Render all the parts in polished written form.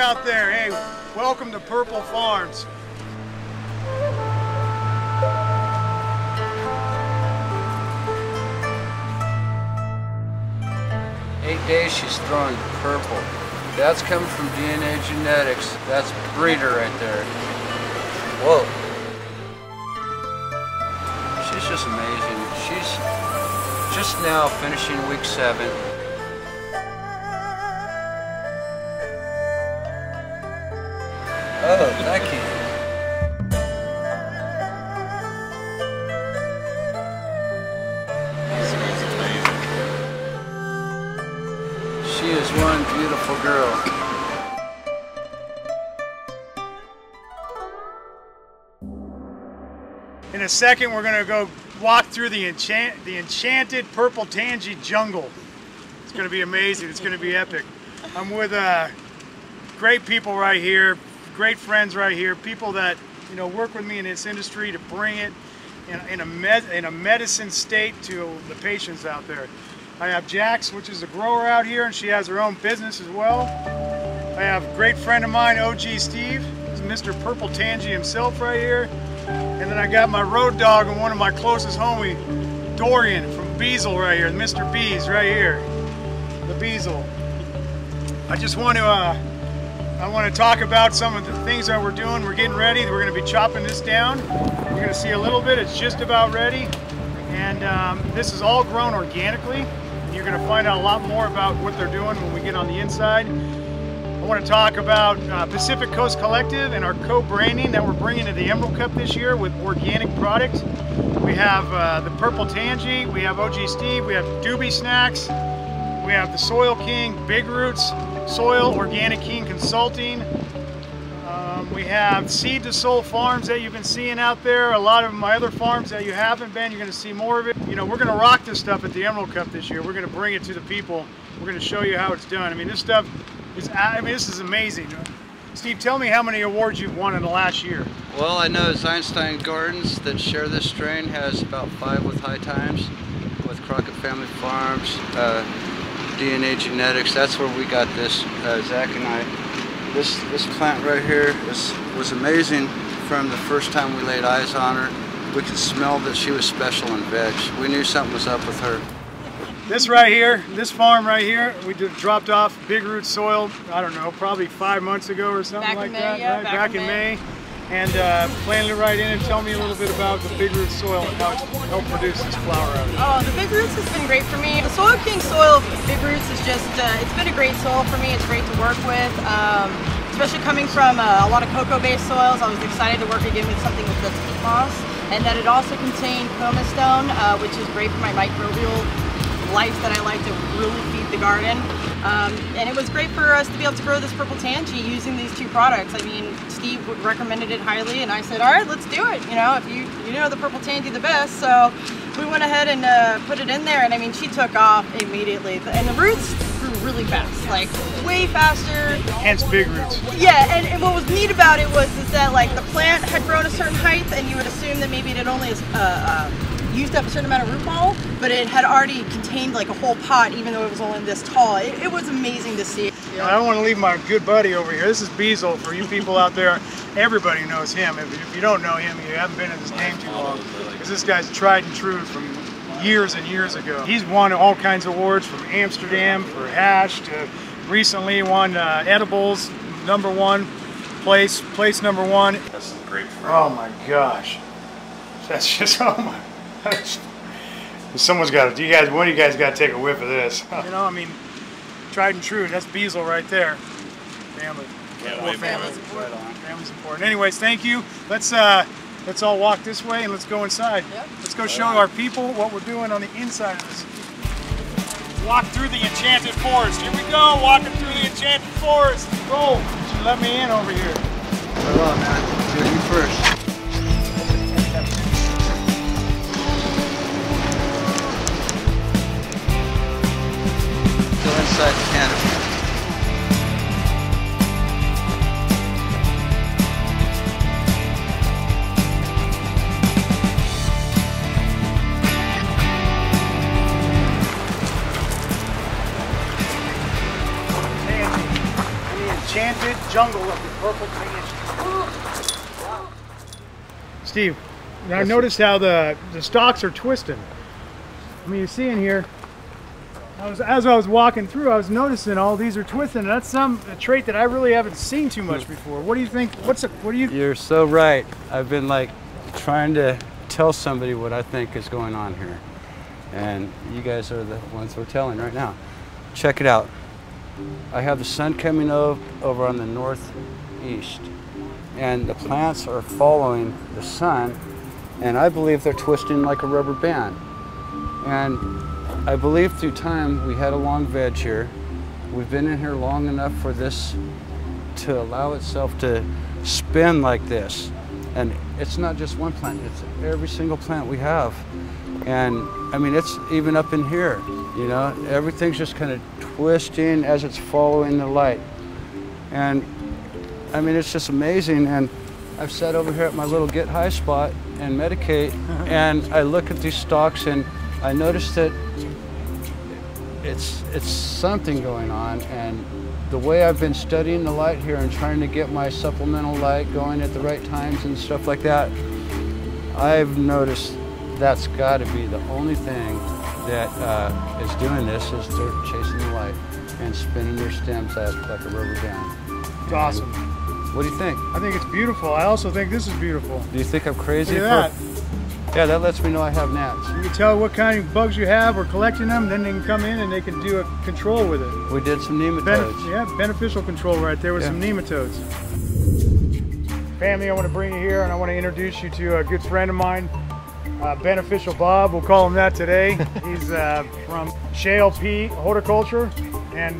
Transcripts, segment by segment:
out there, hey, welcome to Purple Farms. Days she's throwing purple. That's coming from DNA genetics. That's breeder right there. Whoa. She's just amazing. She's just now finishing week 7. Oh, thank you. She is one beautiful girl. In a second, we're gonna go walk through the Enchanted Purple Tangie jungle. It's gonna be amazing. It's gonna be epic. I'm with great people right here, great friends right here, people that work with me in this industry to bring it in a medicine state to the patients out there. I have Jax, which is a grower out here, and she has her own business as well. I have a great friend of mine, O.G.Steve. He's Mr. Purple Tangie himself right here. And then I got my road dog and one of my closest homies, Dorian from Beezle right here, Mr. Beez right here, the Beezle. I just want to talk about some of the things that we're doing. We're getting ready. We're going to be chopping this down. You're going to see a little bit. It's just about ready. And this is all grown organically. You're going to find out a lot more about what they're doing when we get on the inside. I want to talk about Pacific Coast Collective and our co-branding that we're bringing to the Emerald Cup this year with organic products. We have the Purple Tangie, we have O.G.Steve, we have Doobie Snacks, we have the Soil King, Big Rootz Soil, Organic King Consulting. We have Seed to Soul farms that you've been seeing out there. A lot of my other farms that you haven't been, you're going to see more of it. We're going to rock this stuff at the Emerald Cup this year. We're going to bring it to the people. We're going to show you how it's done. I mean, this stuff is, this is amazing. Steve, tell me how many awards you've won in the last year. Well, I know Einstein Gardens that share this strain has about 5 with High Times, with Crockett Family Farms, DNA Genetics. That's where we got this, Zach and I. This plant right here was amazing from the first time we laid eyes on her. We could smell that she was special in veg. We knew something was up with her. This right here, this farm right here, we dropped off Big Rootz Soil, I don't know, probably 5 months ago or something like that, right? Back in May. And planted it right in, and tell me a little bit about the Big Rootz Soil and how it helped produce this flower out of it. Oh, the Big Rootz has been great for me. The Soil King soil, Big Rootz is just, it's been a great soil for me. It's great to work with. Especially coming from a lot of cocoa-based soils, I was excited to work again with something with the peat moss. And that it also contained pumice stone, which is great for my microbial life that I like to really feed the garden. And it was great for us to be able to grow this Purple Tangie using these 2 products. I mean, Steve recommended it highly, and I said, all right, let's do it. If you know the Purple Tangie the best. So we went ahead and put it in there, and I mean, she took off immediately. And the roots grew really fast, like way faster. Hence Big Rootz. Yeah, and what was neat about it is that like the plant had grown a certain height, and you would assume that maybe it had only used up a certain amount of root ball, but it had already contained like a whole pot, even though it was only this tall. It was amazing to see. I don't want to leave my good buddy over here. This is Beezle. For you people out there, everybody knows him. If you don't know him, you haven't been in this game too long, because this guy's tried and true from years and years ago. He's won all kinds of awards, from Amsterdam for hash to recently won edibles, #1 place #1. That's great. Oh my gosh, that's just, oh my. Someone's got to, one of you guys got to take a whiff of this. I mean, tried and true. That's Beezle right there. Family. Family's important. Family's important. Anyways, thank you. Let's all walk this way and let's go inside. Yep. Let's go show our people what we're doing on the inside of this. Walk through the Enchanted Forest. Here we go, walking through the Enchanted Forest. Roll. You let me in over here. Hello, man. Do you first. Inside the canopy. The Enchanted jungle of the purple tangie. Steve, I noticed how the stalks are twisting. I mean, you see in here, as I was walking through, I was noticing all these are twisting. And that's a trait that I really haven't seen too much before. What do you think? What do you? You're so right. I've been like trying to tell somebody what I think is going on here, and you guys are the ones we're telling right now. Check it out. I have the sun coming over on the northeast, and the plants are following the sun, and I believe they're twisting like a rubber band. And I believe through time we had a long veg here. We've been in here long enough for this to allow itself to spin like this. And it's not just one plant, it's every single plant we have. And I mean, it's even up in here, you know, everything's just kind of twisting as it's following the light. And I mean, it's just amazing. And I've sat over here at my little get high spot and medicate, and I look at these stalks and I notice that it's something going on. And the way I've been studying the light here and trying to get my supplemental light going at the right times and stuff like that, I've noticed that's got to be the only thing that is doing this, is they're chasing the light and spinning their stems out like a rubber band. It's awesome. What do you think? I think it's beautiful. I also think this is beautiful. Do you think I'm crazy? Look at that. Yeah, that lets me know I have gnats. You can tell what kind of bugs you have. We're collecting them, then they can come in and they can do a control with it. We did some nematodes. Beneficial control right there with some nematodes. Family, I want to bring you here and I want to introduce you to a good friend of mine, Beneficial Bob. We'll call him that today. He's from Shale P Horticulture. And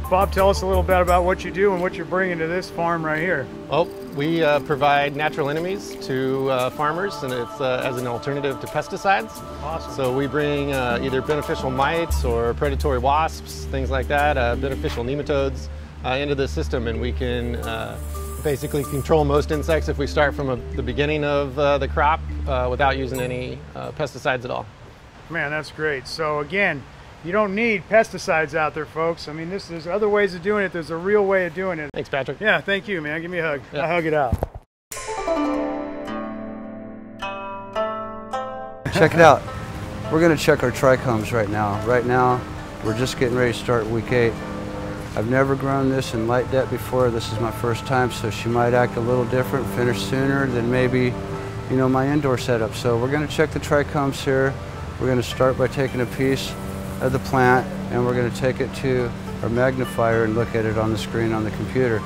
Bob, tell us a little bit about what you do and what you're bringing to this farm right here. Well, we provide natural enemies to farmers, and it's as an alternative to pesticides. Awesome. So we bring either beneficial mites or predatory wasps, things like that, beneficial nematodes into the system, and we can basically control most insects if we start from the beginning of the crop without using any pesticides at all. Man, that's great. So again, you don't need pesticides out there, folks. I mean, there's other ways of doing it. There's a real way of doing it. Thanks, Patrick. Yeah, thank you, man. Give me a hug. Yeah. I hug it out. Check it out. We're going to check our trichomes right now. Right now, we're just getting ready to start week 8. I've never grown this in light depth before. This is my first time, so she might act a little different, finish sooner than maybe, you know, my indoor setup. So we're going to check the trichomes here. We're going to start by taking a piece of the plant, and we're going to take it to our magnifier and look at it on the screen on the computer.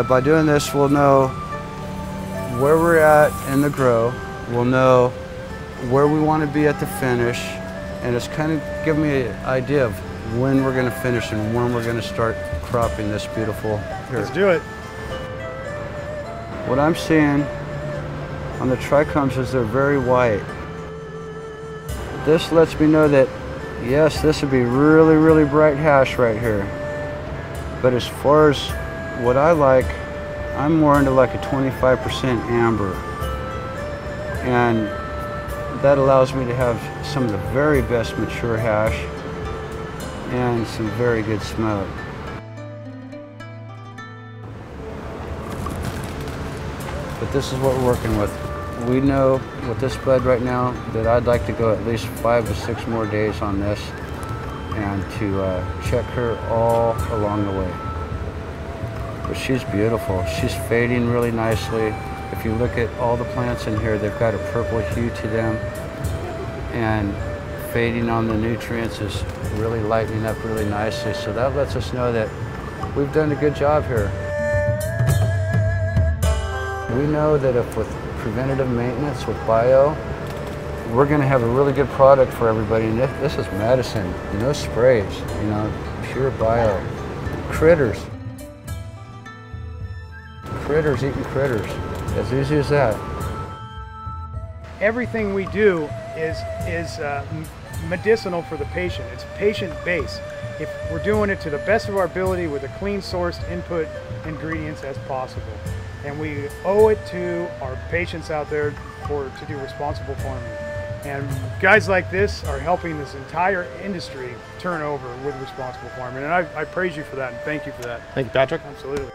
By doing this, we'll know where we're at in the grow. We'll know where we want to be at the finish, and it's kind of giving me an idea of when we're going to finish and when we're going to start cropping this beautiful here. Let's do it. What I'm seeing on the trichomes is they're very white. This lets me know that yes, this would be really, really bright hash right here. But as far as what I like, I'm more into like a 25% amber. And that allows me to have some of the very best mature hash and some very good smoke. But this is what we're working with. We know with this bud right now that I'd like to go at least 5 to 6 more days on this and to check her all along the way. But she's beautiful. She's fading really nicely. If you look at all the plants in here, they've got a purple hue to them, and fading on the nutrients is really lightening up really nicely. So that lets us know that we've done a good job here. We know that if with preventative maintenance with bio, we're going to have a really good product for everybody. And this is medicine, no sprays, you know, pure bio. Critters. Critters eating critters, as easy as that. Everything we do is medicinal for the patient. It's patient-based. If we're doing it to the best of our ability with a clean sourced input ingredients as possible. And we owe it to our patients out there to do responsible farming. And guys like this are helping this entire industry turn over with responsible farming. And I praise you for that and thank you for that. Thank you, Patrick. Absolutely.